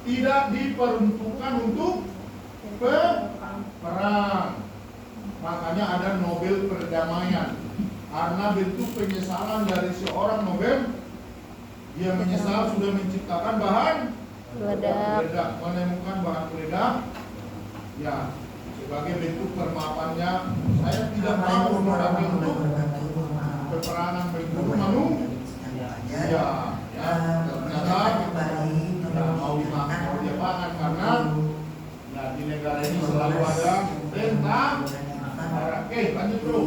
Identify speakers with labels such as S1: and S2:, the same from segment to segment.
S1: tidak diperuntukkan untuk perang. Makanya ada Nobel perdamaian. Karena bentuk penyesalan dari seorang Nobel, dia menyesal sudah menciptakan bahan peledak, menemukan bahan peledak. Ya, sebagai bentuk permaafannya, saya tidak mau mengambil untuk peperangan berburu manusia. Ya, ternyata mau diapakan karena ya di negara ini selalu ada tentang lanjut bro.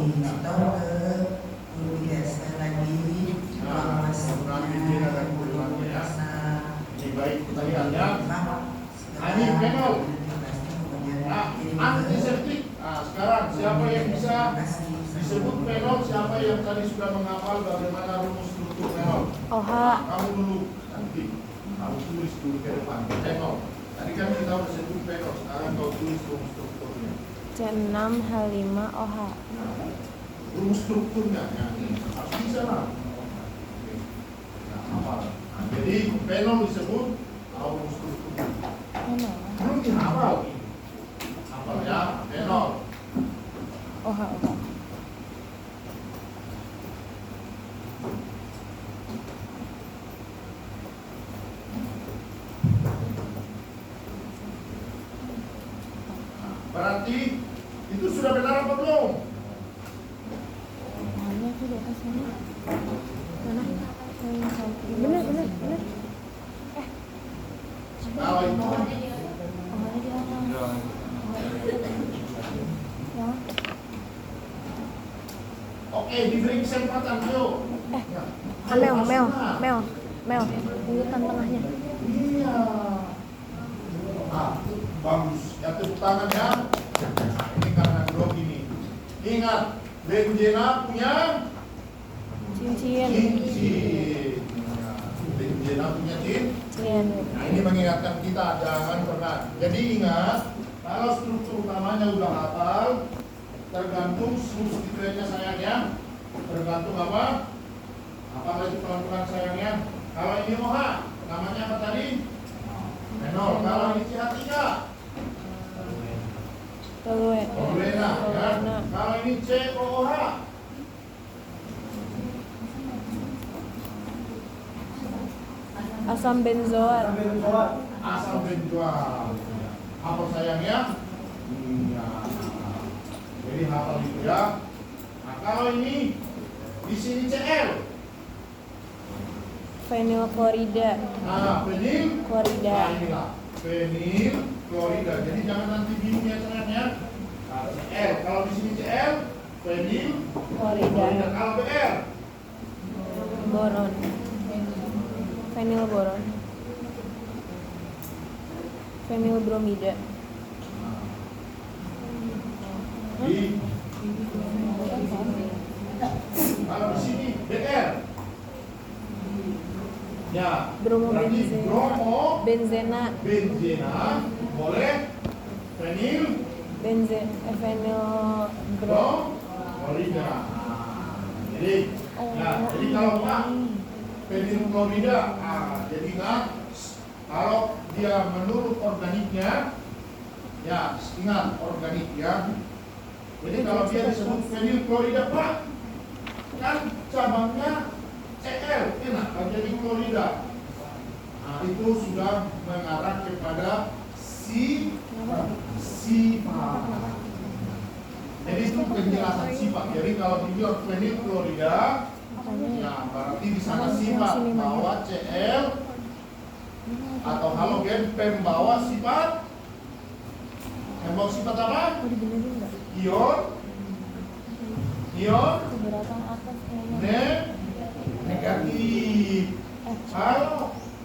S1: Ini baik kita lihat ya. Ini penol. Antiseptik. Nah, sekarang siapa yang bisa disebut penol? Siapa yang tadi sudah menghafal bagaimana rumus struktur penol? Kamu dulu nanti. Kamu tulis dulu ke depan. Penol. Tadi kan kita sudah sebut penol. Sekarang kau tulis rumus strukturnya.
S2: C6H5 OH.
S1: Rumus strukturnya yang harus bisa lah. Jadi penol disebut rumus strukturnya. Belum dihafal. Hafal ya, penol.
S2: OH.
S1: Berarti itu sudah benar apa belum?
S2: Mana tuh di atas sana? Mana? Benar.
S1: Kalau itu
S2: OH di atas. Ya.
S1: oke, diberi kesempatan, ayo.
S2: Mel. Urutan tengahnya.
S1: Iya. Bagus. Ya tepuk tangan ya. Nah, ini karena blog ini. Ingat, benzena punya
S2: Cincin.
S1: Benzena punya cincin.
S2: Cincin.
S1: Nah, ini mengingatkan kita jangan pernah. Jadi ingat, kalau struktur utamanya udah hafal, tergantung substituennya sayangnya. Tergantung apa? Apa lagi pelan-pelan sayangnya? Kalau ini OH, namanya apa tadi? Menol. Kalau ini CH3, toluena. Ya. Kalau ini COOH,
S2: asam benzoat.
S1: asam benzoat. Apa sayangnya? Ya. Jadi hafal itu ya. Nah, kalau ini di sini Cl.
S2: Fenil klorida.
S1: Nah, fenil
S2: Klorida.
S1: Nah, inilah fenil klorida. Jadi jangan nanti bingung ya sayangnya. Nah, Cl. Kalau di sini Cl, fenil klorida. Kalau Br,
S2: Boron. Fenil boron. Fenil bromida.
S1: di kalau di sini Br. Ya, berarti bromo
S2: benzena.
S1: boleh fenil
S2: Fenil
S1: klorida. Jadi jadi kalau Pak fenil klorida, jadi ingat kalau dia menurut organiknya, ya ingat organik ya. Jadi kalau dia disebut fenil klorida Pak, kan cabangnya Cl, enak kalau jadi klorida. Nah, itu sudah mengarah kepada sifat. Jadi itu penjelasan sifat. Jadi kalau dibilang fenil klorida, ya berarti di sana sifat bahwa Cl atau halogen pembawa sifat. Pembawa sifat apa? Ion negatif.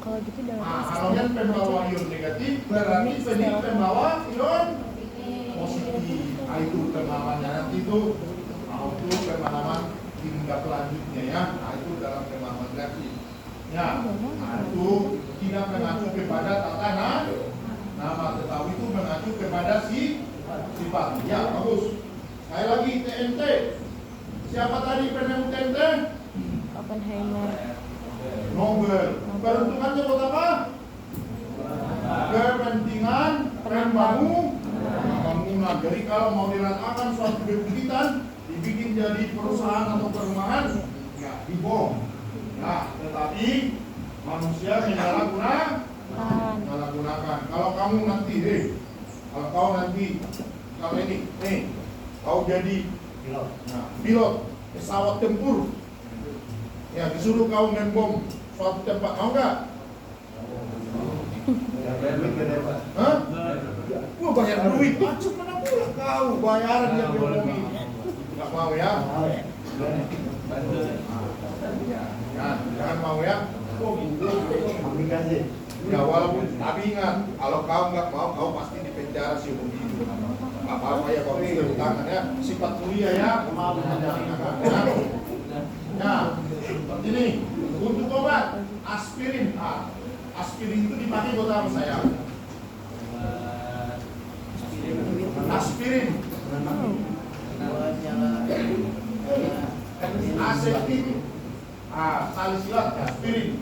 S2: Kalau gitu
S1: halogen pembawa ion negatif, berarti fenil pembawa ion positif. Nah, itu pemahamannya nanti itu pemahaman tindak lanjutnya ya. Nah, itu dalam pemahaman reaksi. Ya, nah, itu tidak mengacu kepada tatanan nama, tetapi itu mengacu kepada sifat. Ya, bagus. Sekali lagi TNT. Siapa tadi penemu TNT?
S2: Oppenheimer.
S1: Nobel. Peruntukannya buat apa? bangunan. Jadi kalau mau diratakan suatu bebutitan, dibikin jadi perusahaan atau perumahan, ya dibom. Nah, tetapi manusia menyalahgunakan. Kalau kamu nanti, kalau ini, kau jadi pilot pesawat tempur, ya disuruh kau membom suatu tempat, mau nggak? Hah? Gua bayar duit, macam mana pula kau bayaran yang diomongin? Nggak mau ya? Jangan mau ya? Ya walaupun, tapi ingat, kalau kau nggak mau, kau pasti dipenjara sih begitu. Apa-apa ya kau bisa tangan ya, sifat mulia ya. Ya, seperti ini. Untuk obat aspirin, aspirin itu dipakai buat apa saya? Aspirin, asetin, salisilat, aspirin.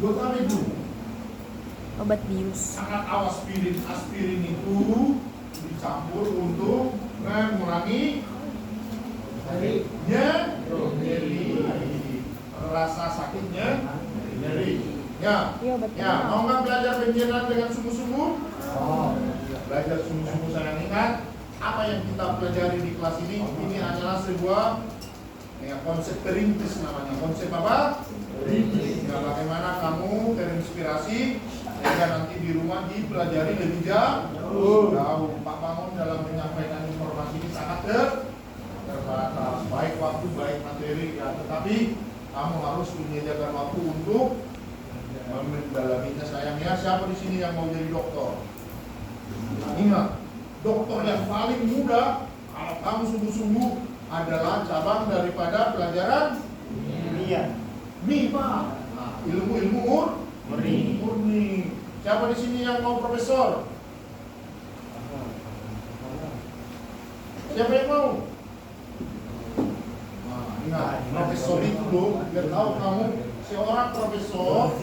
S1: Buat apa itu?
S2: Obat bius.
S1: Sangat awas aspirin. Aspirin itu dicampur untuk mengurangi nyeri, rasa sakitnya, nyeri. Ya, mau nggak belajar penjenan dengan sungguh-sungguh? Belajar sungguh-sungguh sayang, ingat apa yang kita pelajari di kelas ini. Ini adalah sebuah konsep perintis namanya. Konsep apa? Perintis. Ya, bagaimana kamu terinspirasi sehingga nanti di rumah dipelajari lebih jauh. Pak Bangun dalam menyampaikan informasi ini sangat terbatas, baik waktu baik materi ya, tetapi kamu harus menyediakan waktu untuk mendalaminya sayangnya. Siapa di sini yang mau jadi dokter? Ingat, dokter yang paling mudah kalau kamu sungguh-sungguh adalah cabang daripada pelajaran MIPA. Ilmu murni. Siapa di sini yang mau profesor? Siapa yang mau? Ingat, profesor itu loh, biar tahu kamu seorang profesor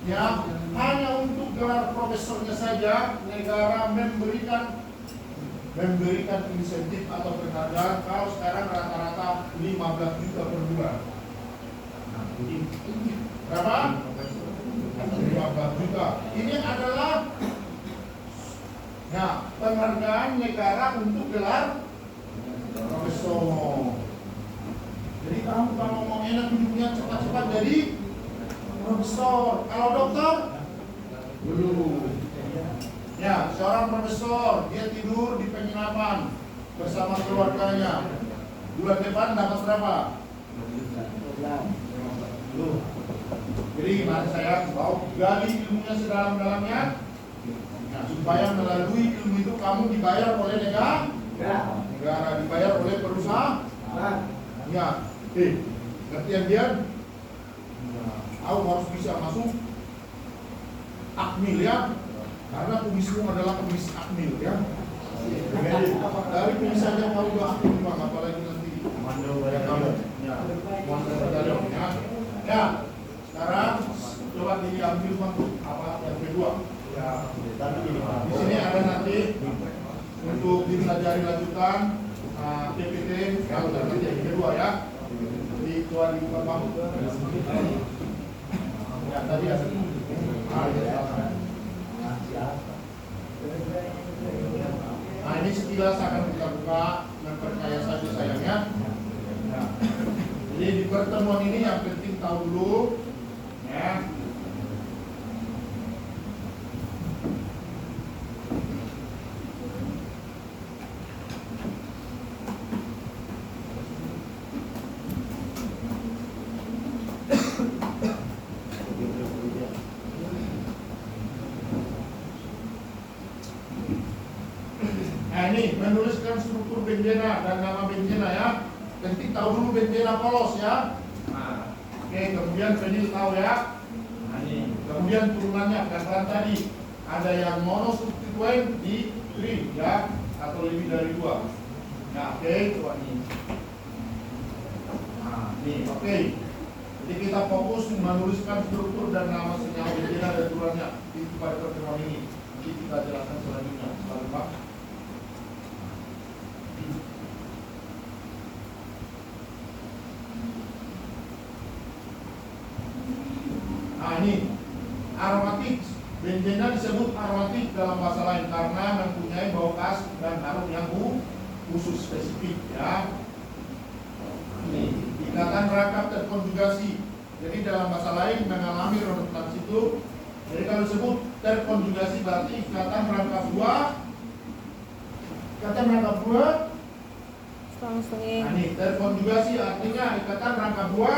S1: ya, hanya untuk gelar profesornya saja negara memberikan insentif atau penghargaan. Kalau sekarang rata-rata 15 juta per bulan. Berapa? 15 juta. Ini adalah penghargaan negara untuk gelar profesor. Jadi kamu kalau mau enak hidupnya cepat-cepat jadi profesor. Kalau dokter dulu. Ya, seorang profesor dia tidur di penginapan bersama keluarganya. Bulan depan dapat berapa? Jadi mari saya mau gali ilmunya sedalam-dalamnya. Nah, supaya melalui ilmu itu kamu dibayar oleh negara, dibayar oleh perusahaan. Ya, ngertian dia? Aku harus bisa masuk akmil ya, karena kumismu adalah kumis akmil ya. Dari kumis saja kau udah akmil bang, apalagi nanti ya kamu. Ya, sekarang coba diambil bang apa yang kedua. Ya, di sini ada nanti untuk dipelajari lanjutan TPT kalau nanti yang kedua ya. Jadi coba dibuka bang. Ya tadi ada. Nah ini sekilas akan kita buka, memperkaya saja sayangnya. Nah, jadi di pertemuan ini yang penting tahu dulu ya. Nah ini menuliskan struktur benzena dan nama benzena ya. Penting tahu dulu benzena polos ya. Nah, oke, kemudian penil tahu ya. Nah, ini. Kemudian turunannya karena tadi ada yang monosubstituen di tri ya, atau lebih dari 2. Nah, oke, coba ini. Nah, ini oke. Jadi kita fokus menuliskan struktur dan nama senyawa benzena dan turunannya di pada pertemuan ini. Nanti kita jelaskan selanjutnya. Selalu Pak. Nah ini aromatik. Benzena disebut aromatik dalam bahasa lain karena mempunyai bau khas dan harum yang khusus spesifik ya. Ini ikatan rangkap terkonjugasi. Jadi dalam bahasa lain mengalami redundansi itu. Jadi kalau disebut terkonjugasi berarti ikatan rangkap dua. Ikatan rangkap dua. Nah, ini terkonjugasi artinya ikatan rangkap dua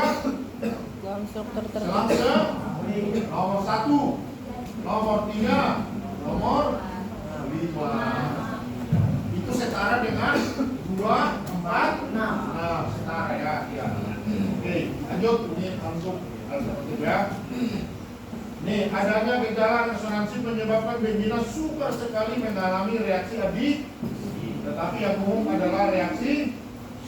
S2: dalam struktur tertentu.
S1: selangse nomor 1, nomor 3, nomor 5. Itu setara dengan 2, 4, 6. Nah, setara ya. Oke, lanjut. Ini langsung alternatif ya. Nih, adanya gejala resonansi menyebabkan benzena sukar sekali mengalami reaksi adiksi. Tetapi yang umum adalah reaksi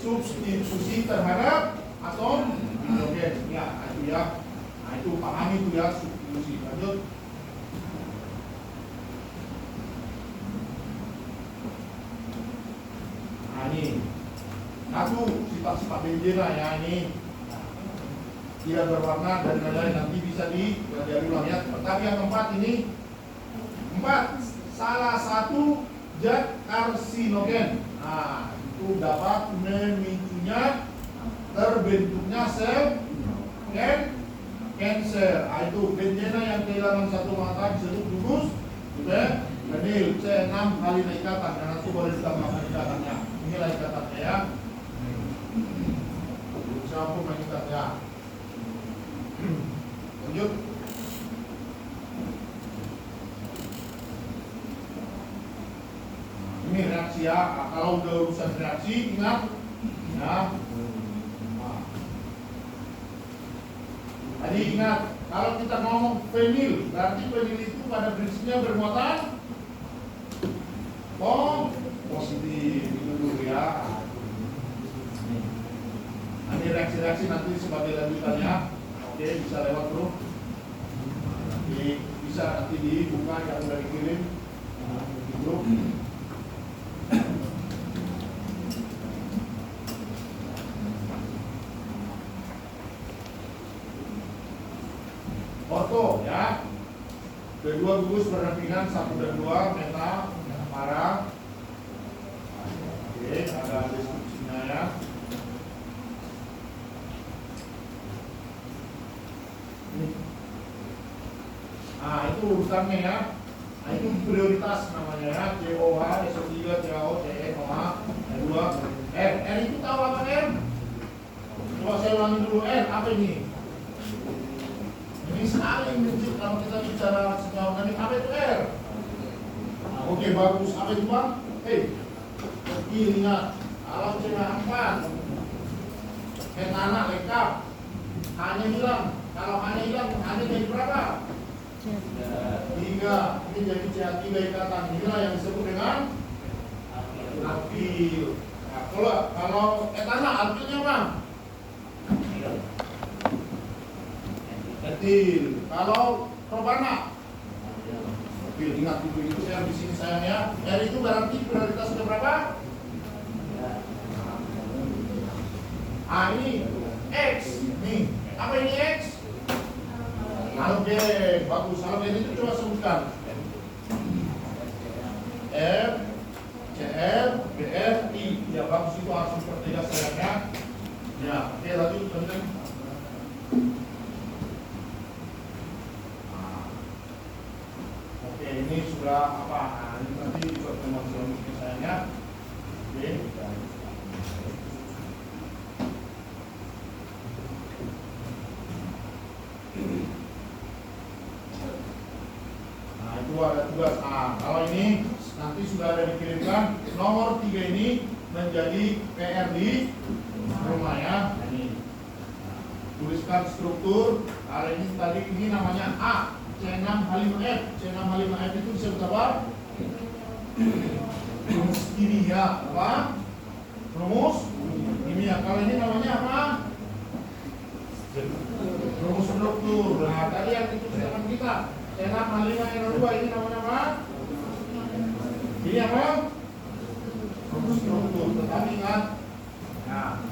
S1: substitusi terhadap atom hidrogen. Ya, itu ya. Nah, itu pahami itu ya, substitusi. Lanjut. Nah, ini satu sifat-sifat benzena ya, ini tidak berwarna dan lain-lain, nanti bisa dipelajari ulang ya. Tapi yang keempat ini, 4, salah satu zat karsinogen. Nah, itu dapat memicunya terbentuknya sel cancer. Nah, itu benzena yang kehilangan satu mata disebut gugus benil C6 kali ikatan, dan nanti boleh ditambahkan ikatannya. Inilah ikatannya ya. Siapa mengikatnya? Lanjut. Ini reaksi ya. Kalau udah urusan reaksi ingat ya. Tadi ingat, kalau kita ngomong fenil, berarti fenil itu pada prinsipnya bermuatan positif. Itu dulu ya. Ini reaksi-reaksi nanti sebagai lanjutannya. Oke, bisa lewat bro. Nanti bisa nanti dibuka yang udah dikirim di grup. Orto ya. Kedua gugus berdampingan 1 dan 2 meta para. Oke, ada deskripsinya ya. Nah, itu urutannya ya. Nah, itu prioritas namanya ya. COH, SO3, CaO, CN, OH, R2, R. R itu tahu apa R? Coba saya ulangi dulu R. Apa ini? Ini saling menunjuk kalau kita bicara senyawa organik. Apa itu R? Nah, oke, bagus. Apa itu Bang? Ingat, kalau CH4 metana lengkap, hanya hilang. Kalau hanya hilang, hanya jadi berapa? 3. Ini jadi CH3 ikatan. Inilah yang disebut dengan alkil. Nah, kalau etana alkilnya apa? Etil. Kalau propana? Etil. Ingat itu saya di sini sayangnya. R itu berarti prioritas berapa? Ah, ini X. Nih, apa ini X? Halogen, bagus. Halogen itu coba sebutkan. F, Cl, Br, I. Ya bagus, itu harus dipertegas sayangnya. Ya, oke lanjut penting. Oke, ini sudah apa? Nah, ini nanti di pertemuan selanjutnya sayangnya. Oke. Ada tugas. Nah, kalau ini nanti sudah ada dikirimkan nomor 3 ini menjadi PR di rumah ya. Ini tuliskan struktur. Hari ini tadi ini namanya A C6H5F. C6H5F itu disebut apa? Rumus kimia apa? Rumus kimia. Kalau ini namanya apa? Rumus struktur. Nah, tadi yang itu teman kita. C6H5NO2 ini namanya apa? Ini apa? Rumus struktur. Tetapi ingat, nah,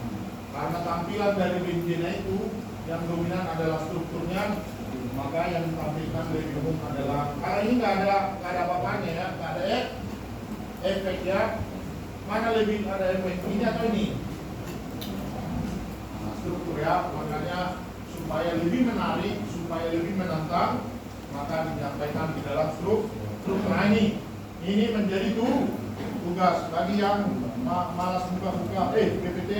S1: karena tampilan dari benzena itu yang dominan adalah strukturnya, maka yang ditampilkan lebih umum adalah karena ini nggak ada apa-apanya ya, nggak ada efek ya. Mana lebih ada efek, ini atau ini? Nah, struktur ya, makanya supaya lebih menarik, supaya lebih menantang, maka disampaikan di dalam struktur. Nah ini menjadi tugas bagi yang malas buka-buka. PPT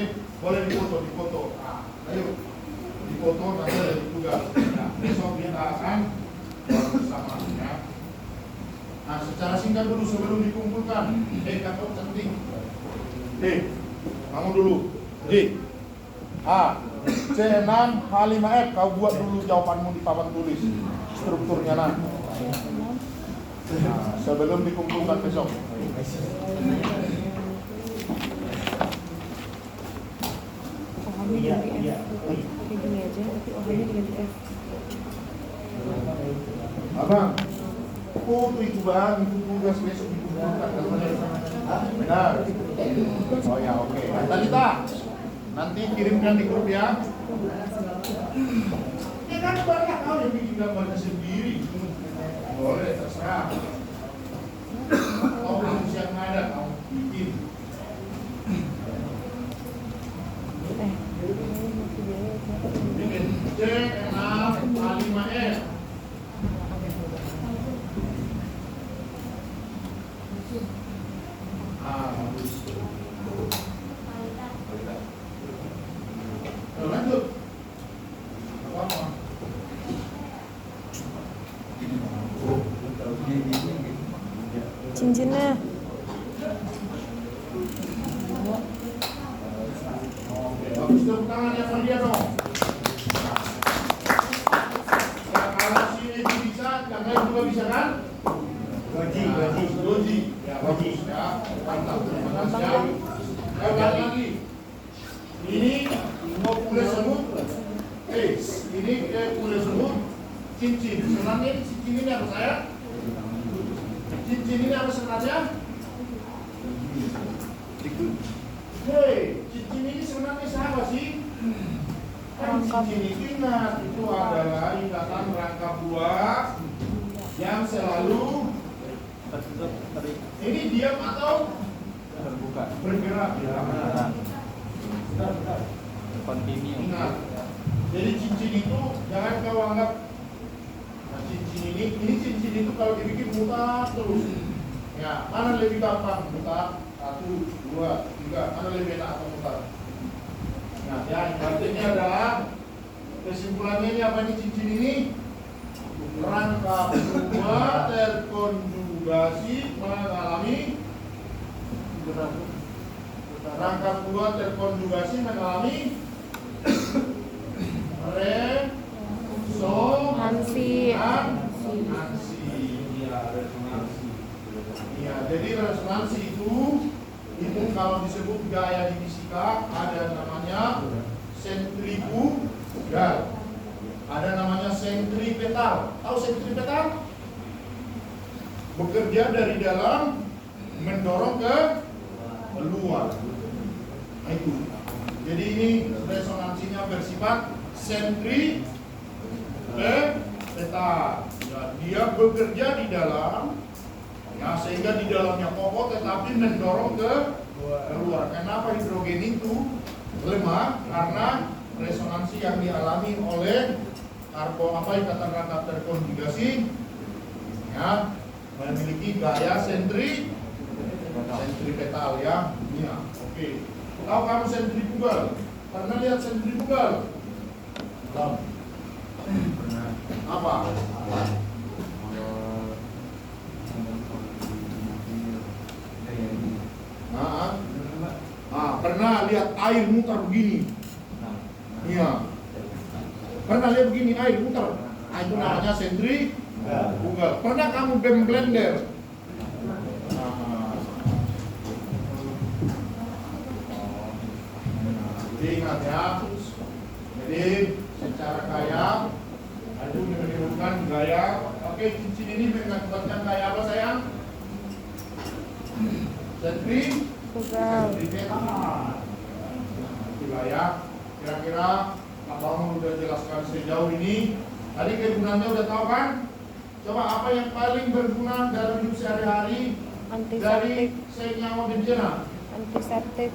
S1: boleh dipoto. Nah, ayo dipoto nanti ada tugas. Nah, besok kita akan bersama ya. Nah, secara singkat dulu sebelum dikumpulkan. Kamu cantik. Kamu dulu. C6H5F, kau buat dulu jawabanmu di papan tulis strukturnya nah. Sebelum dikumpulkan besok.
S2: OH-nya diganti F. Kayak gini aja, tapi OH-nya diganti F.
S1: Abang, foto itu bang, itu tugas besok dikumpulkan. Benar. Oh ya oke. Talita, nanti kirimkan di grup ya. Ya kan banyak kau yang bikin gambarnya sendiri. Boleh terserah. Kau rumus yang ada kau bikin. Bikin C6H5F. Bagus. Lanjut. Apa?
S2: Cincinnya.
S1: Bagus, tepuk tangan yang dia dong. Ya, kalau si Edi bisa, yang lain juga bisa kan? Goji. Ya, bagus ya. Mantap. Terima kasih ya. Ayo lagi. Ini mau kulit semut. Ini kulit semut. Cincin. Sebenarnya cincin ini apa saya? Cincin ini apa sebenarnya? Cincin ini sebenarnya siapa sih? Kan cincin itu ingat, itu adalah ikatan rangkap buah yang selalu ini diam atau
S3: terbuka,
S1: bergerak ya.
S3: kontinu.
S1: Ingat, jadi cincin itu jangan kau anggap cincin ini cincin itu kalau dibikin mutar terus. Ya, mana lebih gampang mutar? 1, 2, 3, mana lebih enak atau mutar? Nah, yang artinya adalah kesimpulannya ini apa nih cincin ini? Rangkap buah terkonjugasi mengalami rangkap buah terkonjugasi mengalami resonansi. Ya, jadi resonansi itu kalau disebut gaya di fisika ada namanya sentrifugal, ada namanya sentripetal. Tahu sentripetal? Bekerja dari dalam mendorong ke luar. Nah, itu. Jadi ini resonansinya bersifat sentripetal. Ya, dia bekerja di dalam, ya, sehingga di dalamnya kokoh tetapi mendorong ke luar. Kenapa hidrogen itu lemah? Karena resonansi yang dialami oleh ikatan rangkap terkonjugasi ya memiliki gaya sentripetal ya. Iya, oke. Tahu kamu sentrifugal? Pernah lihat sentrifugal? Belum. Pernah. Apa? Pernah lihat air muter begini? Iya. Pernah lihat begini air muter? Nah, itu namanya sentrifugal. Pernah kamu blender? Jadi ingat ya. Jadi secara kaya. Itu menimbulkan gaya. Oke, cincin ini mengakibatkan gaya apa sayang?
S2: Tunggal.
S1: Gaya. Kira-kira Pak Bangun udah jelaskan sejauh ini. Tadi kegunaannya udah tahu kan? Coba apa yang paling berguna dalam hidup sehari-hari dari
S2: Antiseptik.
S1: senyawa bencana?
S2: Antiseptik.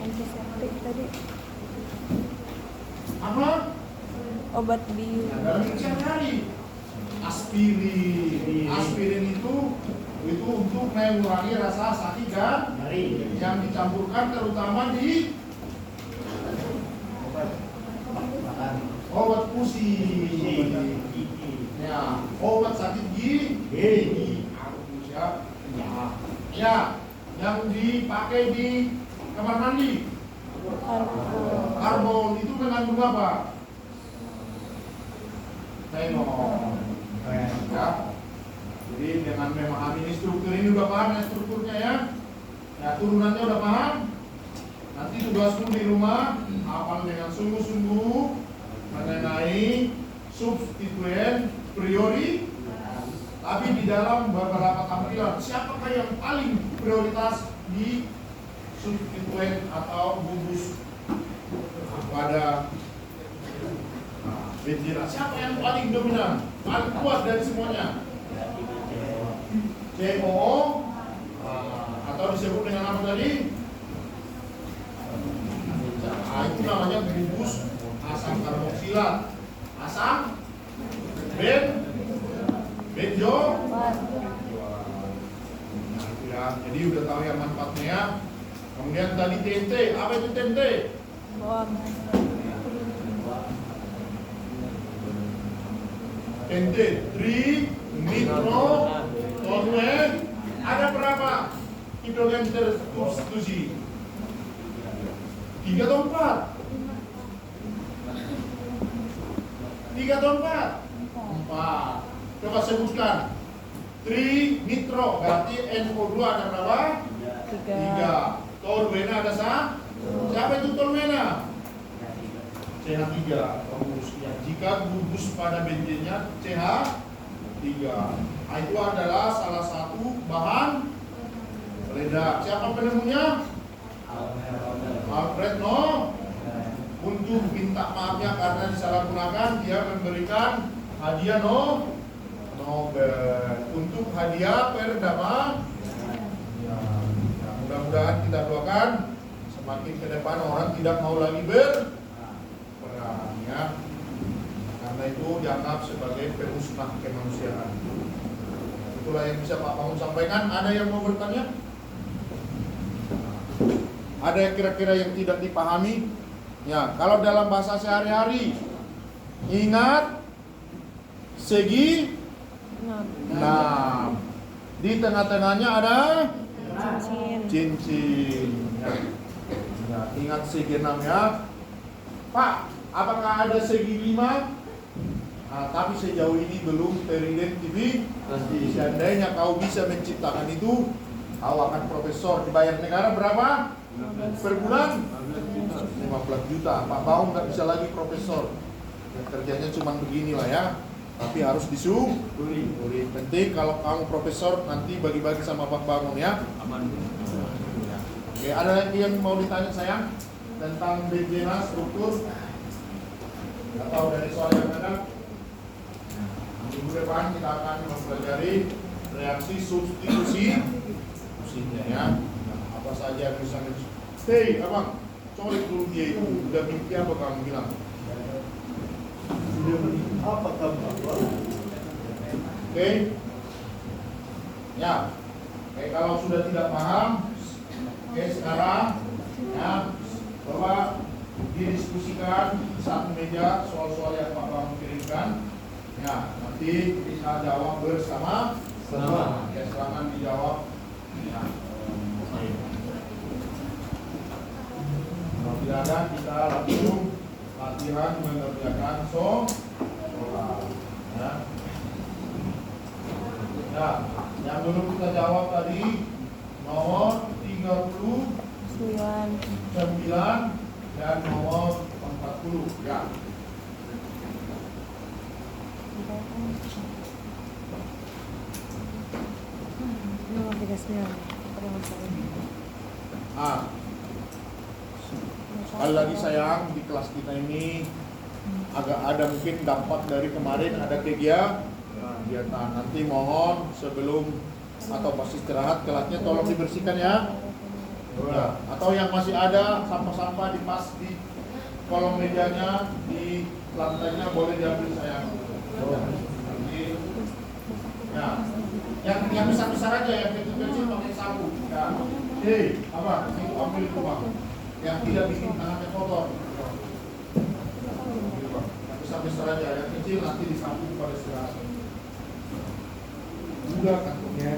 S2: Antiseptik tadi.
S1: Apa?
S2: Obat bius.
S1: Nah, dalam hidup sehari-hari. Aspirin. Aspirin itu untuk mengurangi rasa sakit dan yang dicampurkan terutama di obat pusing. Ya, obat sakit gigi. Ya, yang dipakai di kamar mandi. Karbon itu mengandung apa? Tenor. Ya. Jadi dengan memahami struktur ini udah paham ya strukturnya ya. Ya turunannya udah paham. Nanti tugasmu di rumah hafal dengan sungguh-sungguh mengenai substituen priori. Tapi di dalam beberapa tampilan siapakah yang paling prioritas di substituen atau gugus pada benzina? Siapa yang paling dominan, paling kuat dari semuanya? COO atau disebut dengan apa tadi? Nah, itu namanya gugus asam karboksilat. Asam benzo. Ya, jadi udah tahu ya manfaatnya. Kemudian tadi TNT, apa itu TNT?
S2: Bom.
S1: TNT, trinitrotoluene. Ada berapa hidrogen tersubstitusi? 3 atau 4? 3 atau 4? 4. Coba sebutkan. Trinitro berarti NO2 ada berapa? 3. Toluene ada siapa itu toluene? CH3. Bagus. Ya, jika gugus pada benzennya CH3. Nah, itu adalah salah satu bahan peledak. Siapa penemunya? Alfred Nobel. Untuk minta maafnya karena disalahgunakan, dia memberikan hadiah Nobel untuk hadiah perdamaian. Ya, mudah-mudahan kita doakan semakin ke depan orang tidak mau lagi berperang ya. Karena itu dianggap sebagai pemusnah kemanusiaan. Itulah yang bisa Pak Bangun sampaikan. Ada yang mau bertanya? Ada yang kira-kira yang tidak dipahami? Ya, kalau dalam bahasa sehari-hari, ingat segi 6. Di tengah-tengahnya ada cincin. Ya, ingat segi 6 ya. Pak, apakah ada segi 5? Nah, tapi sejauh ini belum teridentifikasi. Seandainya kau bisa menciptakan itu, kau akan profesor. Dibayar negara berapa? Per bulan? 15 juta. Pak Baum nggak bisa lagi profesor. Yang kerjanya cuma beginilah ya. Tapi harus disyukuri. Penting kalau kamu profesor nanti bagi-bagi sama Pak Bangun ya. Aman. Oke, ada lagi yang mau ditanya sayang tentang benzena struktur? Atau dari soal yang ada? Minggu depan kita akan mempelajari reaksi substitusi mesinnya ya. Apa saja yang bisa Hei abang, colek dulu dia itu. Udah mimpi apa kamu bilang?
S4: Apa kamu?
S1: Oke. Ya. Oke, kalau sudah tidak paham, oke sekarang ya coba didiskusikan di satu meja soal-soal yang Pak Bang kirimkan. Ya, nanti kita jawab bersama. Ya, silakan dijawab. Ya. Kalau tidak ada, kita langsung latihan mengerjakan soal. Ya. Ya, yang dulu kita jawab tadi nomor 39 dan nomor 40. 40 ya.
S2: Ini matigasnya.
S1: Ah, sekali lagi sayang, di kelas kita ini agak ada mungkin dampak dari kemarin ada kegiatan. Nanti mohon sebelum atau pas istirahat kelasnya tolong dibersihkan ya. Ya. Atau yang masih ada sampah-sampah dipas di kolong mejanya, di lantainya boleh diambil sayang. Nanti, ya. Yang besar-besar aja, yang kecil-kecil pakai sapu. Ya. Apa? Itu ambil itu bang. Yang tidak bikin tangannya kotor. Yang besar-besar aja, yang kecil nanti disapu pada istirahat. Udah kantongnya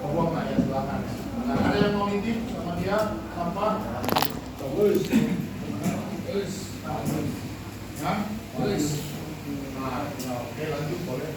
S1: buang lah ya silakan. Nah, ada yang mau nitip sama dia sampah? Bagus. Ya? Bagus. Nah, oke lanjut boleh.